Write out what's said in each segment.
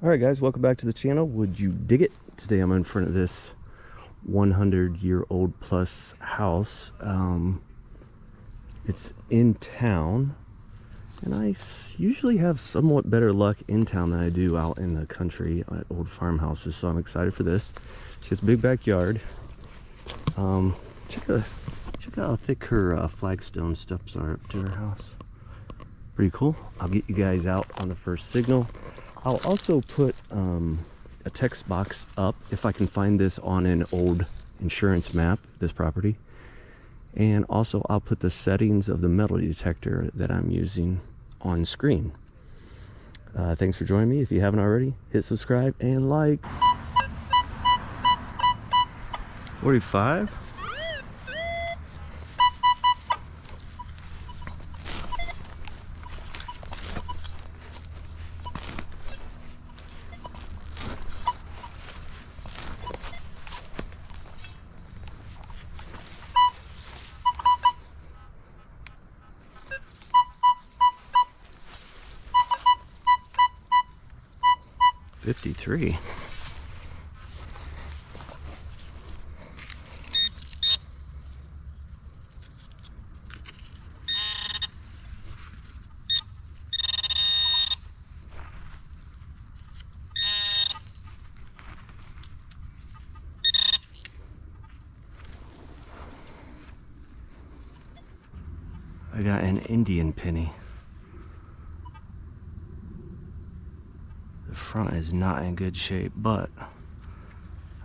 Alright guys, welcome back to the channel. Would you dig it? Today I'm in front of this 100-year-old plus house. It's in town, and I usually have somewhat better luck in town than I do out in the country at old farmhouses, so I'm excited for this. She has a big backyard. Check out how thick her flagstone steps are up to her house. Pretty cool. I'll get you guys out on the first signal. I'll also put a text box up if I can find this on an old insurance map, this property. And also I'll put the settings of the metal detector that I'm using on screen. Thanks for joining me. If you haven't already, hit subscribe and like. 45?53. I got an Indian penny. The front is not in good shape, but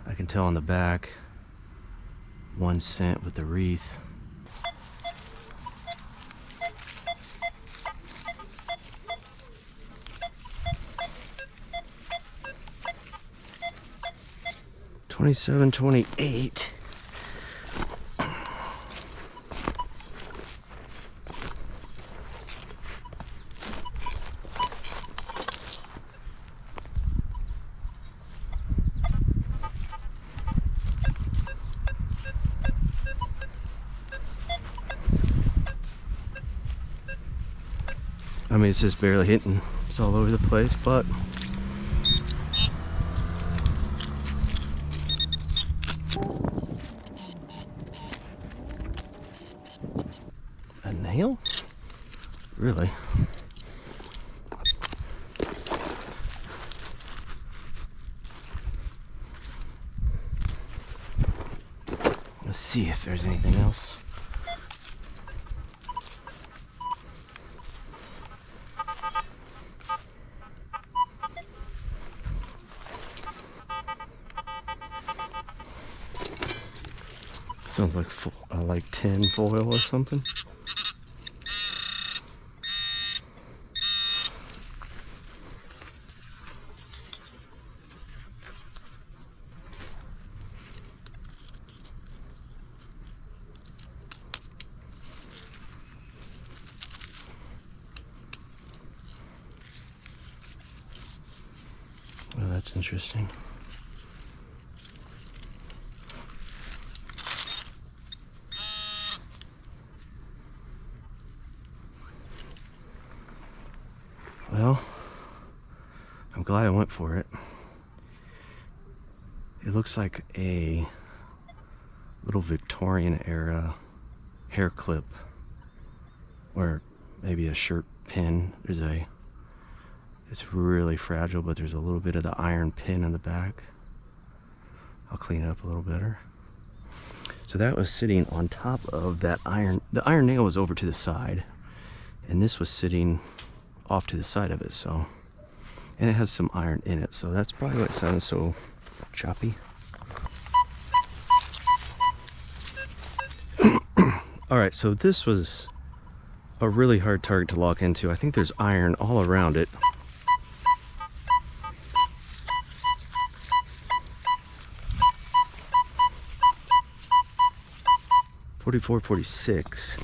I can tell on the back, 1 cent with the wreath. $27.28. I mean, it's just barely hitting. It's all over the place, but a nail? Really? Let's see if there's anything else. Sounds like tin foil or something. Well, that's interesting. Well, I'm glad I went for it. It looks like a little Victorian era hair clip, or maybe a shirt pin. It's really fragile, but there's a little bit of the iron pin in the back. I'll clean it up a little better. So that was sitting on top of that iron. The iron nail was over to the side, and this was sitting off to the side of it, so, and it has some iron in it, so that's probably why it sounds so choppy. Alright, so this was a really hard target to lock into. I think there's iron all around it. $44, $46.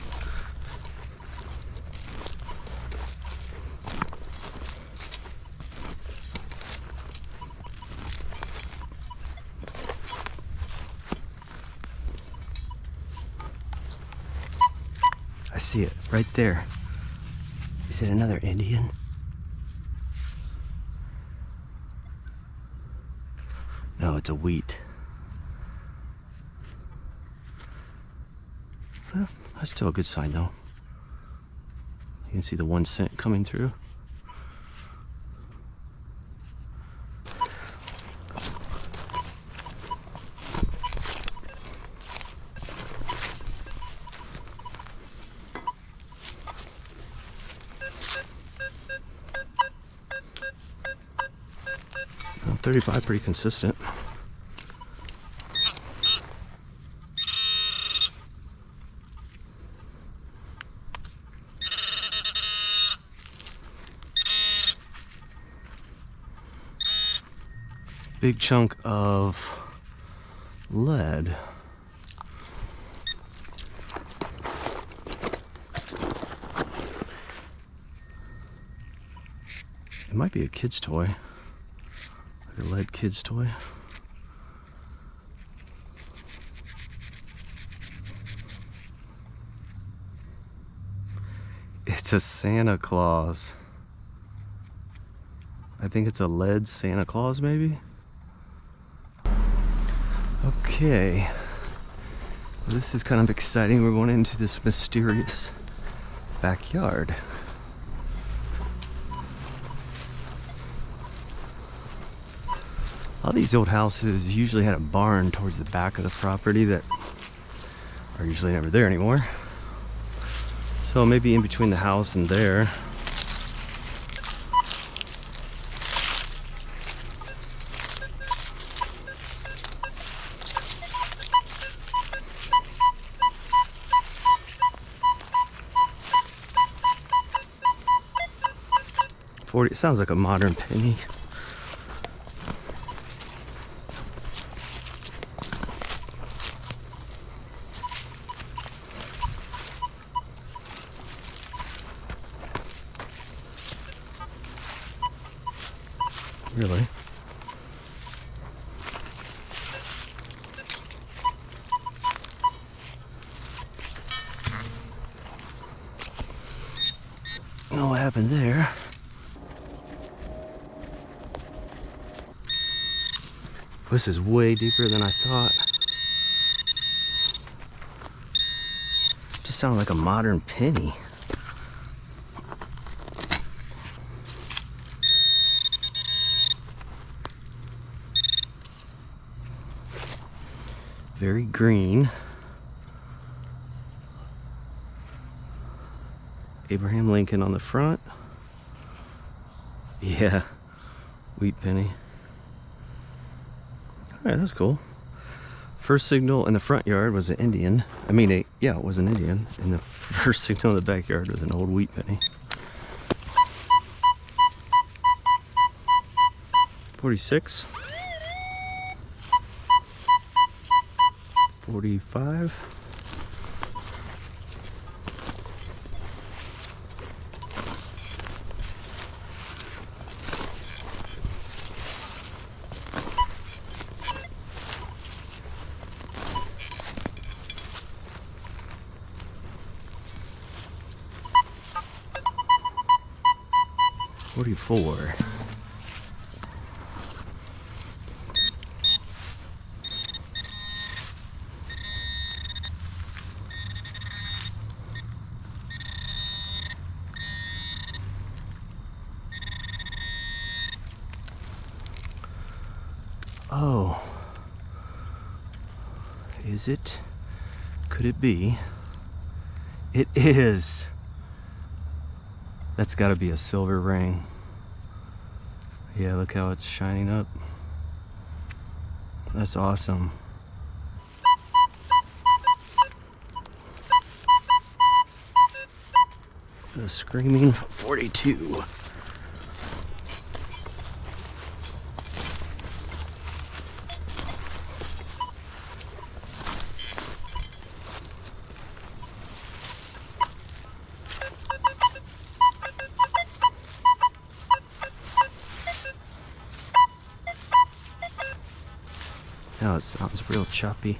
I see it right there. Is it another Indian? No, it's a wheat. Well, that's still a good sign though. You can see the 1 cent coming through. Well, 35 pretty consistent. Big chunk of lead. It might be a kid's toy, like a lead kid's toy. It's a Santa Claus. I think it's a lead Santa Claus, maybe? Okay, this is kind of exciting. We're going into this mysterious backyard. A lot of these old houses usually had a barn towards the back of the property that are usually never there anymore. So maybe in between the house and there. It sounds like a modern penny. Really? I don't know what happened there. This is way deeper than I thought. Just sounded like a modern penny. Very green. Abraham Lincoln on the front. Yeah, wheat penny. Alright, that's cool. First signal in the front yard was an Indian. Yeah, it was an Indian. And the first signal in the backyard was an old wheat penny. 46. 45. $44. Oh, is it? Could it be? It is. That's got to be a silver ring. Yeah, look how it's shining up. That's awesome. The screaming 42. Now it sounds real choppy.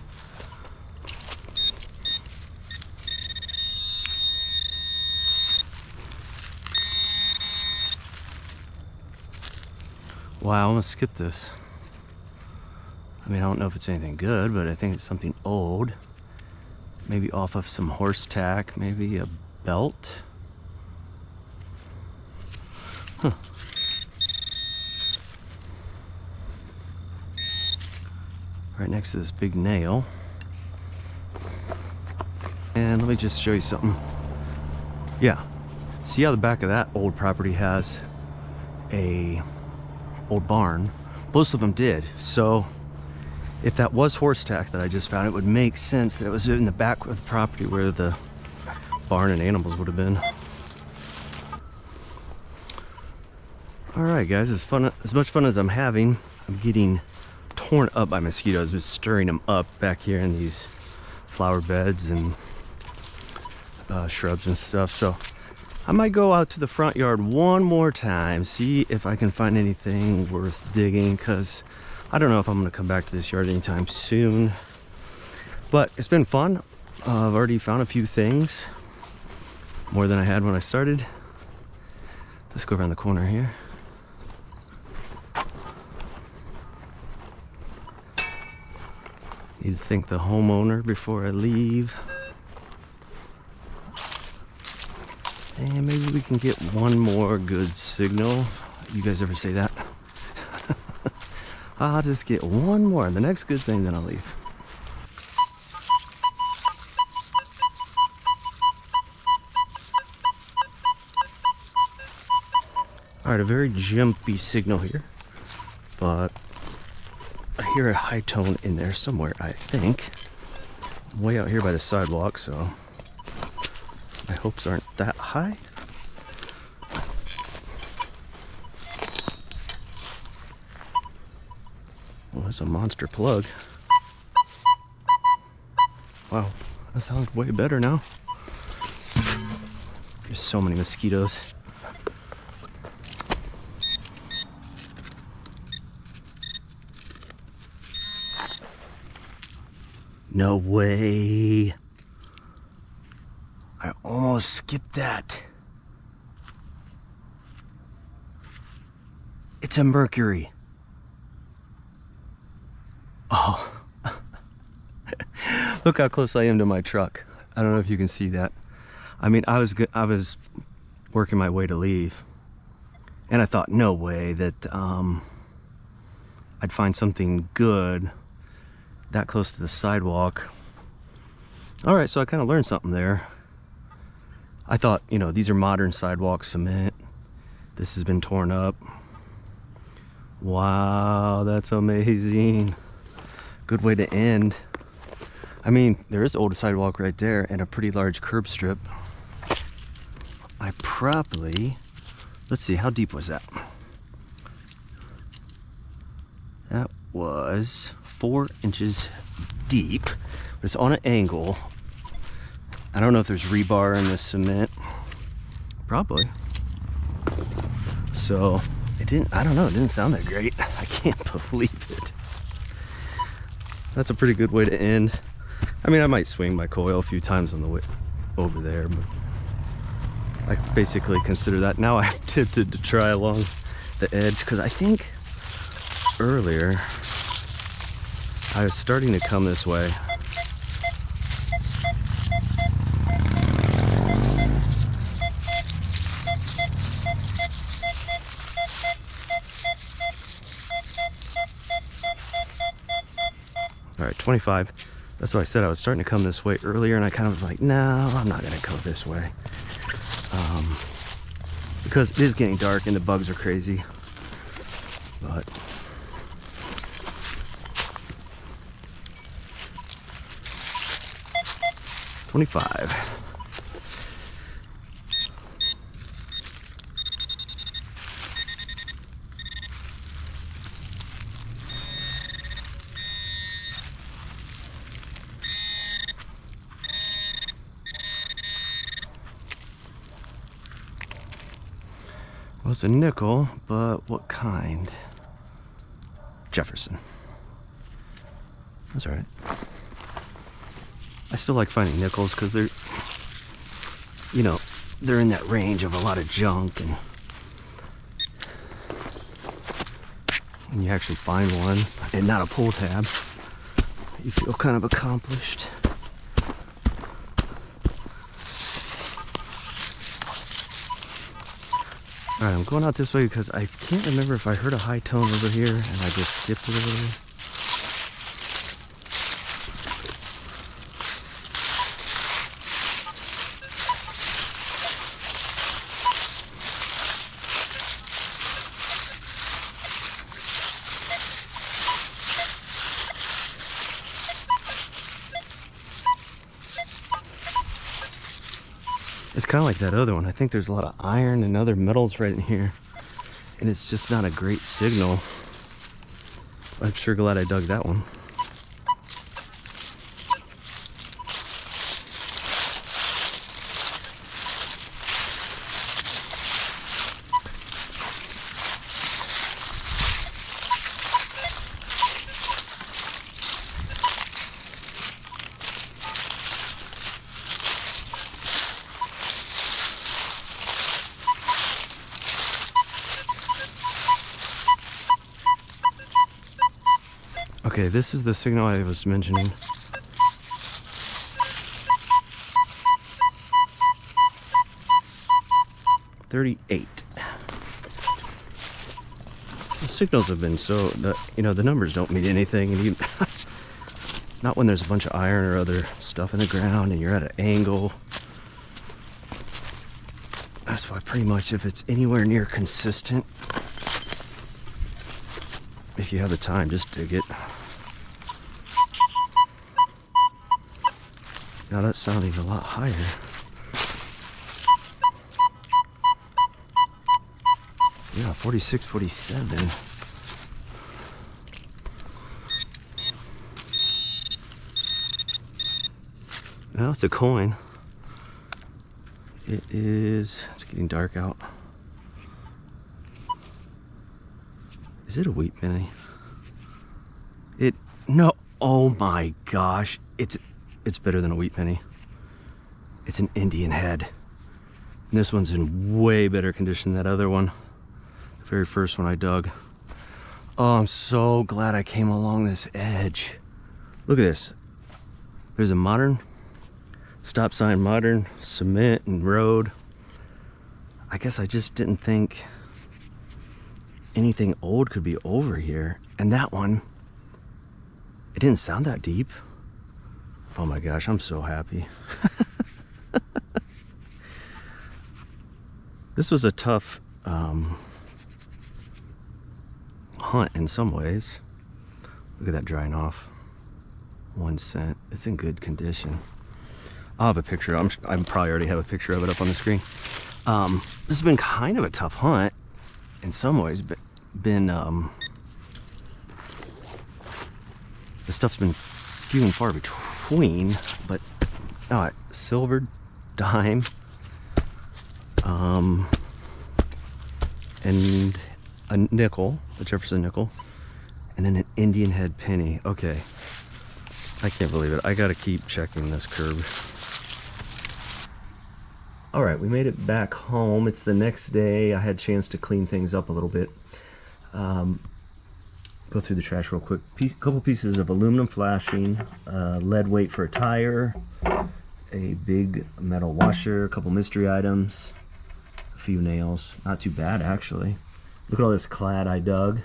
Wow, I'm gonna skip this. I mean, I don't know if it's anything good, but I think it's something old. Maybe off of some horse tack, maybe a belt. Huh. Right next to this big nail. And let me just show you something. Yeah, see how the back of that old property has a old barn? Most of them did. So if that was horse tack that I just found, it would make sense that it was in the back of the property where the barn and animals would have been. All right, guys, as much fun as I'm having, I'm getting torn up by mosquitoes. Just stirring them up back here in these flower beds and shrubs and stuff. So I might go out to the front yard one more time, see if I can find anything worth digging, because I don't know if I'm going to come back to this yard anytime soon. But it's been fun. I've already found a few things, more than I had when I started. Let's go around the corner here. Need to thank the homeowner before I leave. And maybe we can get one more good signal. You guys ever say that? I'll just get one more. The next good thing, then I'll leave. All right, a very jumpy signal here, but I hear a high tone in there somewhere, I think. I'm way out here by the sidewalk, so my hopes aren't that high. Well, that's a monster plug. Wow, that sounds way better now. There's so many mosquitoes. No way. I almost skipped that. It's a mercury. Oh. Look how close I am to my truck. I don't know if you can see that. I mean, I was working my way to leave, and I thought, no way that I'd find something good that close to the sidewalk. All right, so I kind of learned something there. I thought, you know, these are modern sidewalk cement. This has been torn up. Wow, that's amazing. Good way to end. I mean, there is old sidewalk right there and a pretty large curb strip. I probably, let's see, how deep was that? That was 4 inches deep. But it's on an angle. I don't know if there's rebar in the cement. Probably. So I don't know, it didn't sound that great. I can't believe it. That's a pretty good way to end. I mean, I might swing my coil a few times on the way over there, but I basically consider that. Now I'm tempted to try along the edge, because I think earlier I was starting to come this way. All right, 25. That's what I said. I was starting to come this way earlier, and I kind of was like, no, I'm not going to go this way. Because it is getting dark and the bugs are crazy. But $25. Well, it's a nickel, but what kind? Jefferson. That's all right. I still like finding nickels because they're, you know, they're in that range of a lot of junk, and when you actually find one and not a pull tab, you feel kind of accomplished. Alright, I'm going out this way because I can't remember if I heard a high tone over here and I just skipped it over there. It's kind of like that other one. I think there's a lot of iron and other metals right in here. And it's just not a great signal. I'm sure glad I dug that one. Okay, this is the signal I was mentioning. $38. The signals have been so, the numbers don't mean anything, and not when there's a bunch of iron or other stuff in the ground and you're at an angle. That's why pretty much if it's anywhere near consistent, if you have the time, just dig it. Now that's sounding a lot higher. Yeah, 46, 47. Now it's a coin. It is, it's getting dark out. Is it a wheat penny? No, oh my gosh. It's better than a wheat penny. It's an Indian head. And this one's in way better condition than that other one. The very first one I dug. Oh, I'm so glad I came along this edge. Look at this. There's a modern stop sign, modern cement and road. I guess I just didn't think anything old could be over here. And that one, it didn't sound that deep. Oh my gosh, I'm so happy. This was a tough hunt in some ways. Look at that drying off. 1 cent. It's in good condition. I'll have a picture. I'm probably already have a picture of it up on the screen. This has been kind of a tough hunt in some ways, but the stuff's been few and far between, but silver, dime, and a nickel, a Jefferson nickel, and then an Indian head penny. Okay, I can't believe it. I gotta keep checking this curb. All right, we made it back home. It's the next day. I had a chance to clean things up a little bit. Go through the trash real quick. Couple pieces of aluminum flashing, lead weight for a tire, a big metal washer, a couple mystery items, a few nails. Not too bad, actually. Look at all this clad I dug.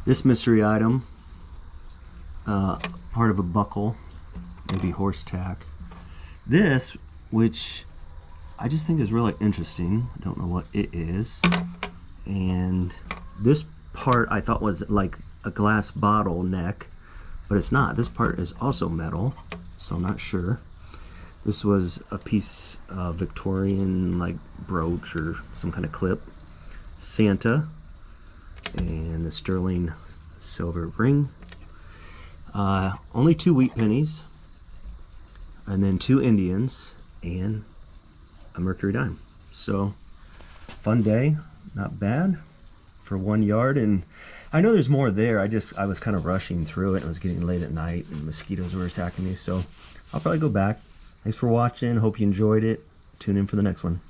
This mystery item, part of a buckle, maybe horse tack. This, which I just think is really interesting. I don't know what it is. And this part I thought was like a glass bottle neck, but it's not. This part is also metal, so I'm not sure. This was a piece of Victorian like brooch or some kind of clip. Santa and the sterling silver ring. Only 2 wheat pennies, and then 2 Indians and a mercury dime. So fun day, not bad for 1 yard. And I know there's more there. I was kind of rushing through it. It was getting late at night and mosquitoes were attacking me, so I'll probably go back. Thanks for watching. Hope you enjoyed it. Tune in for the next one.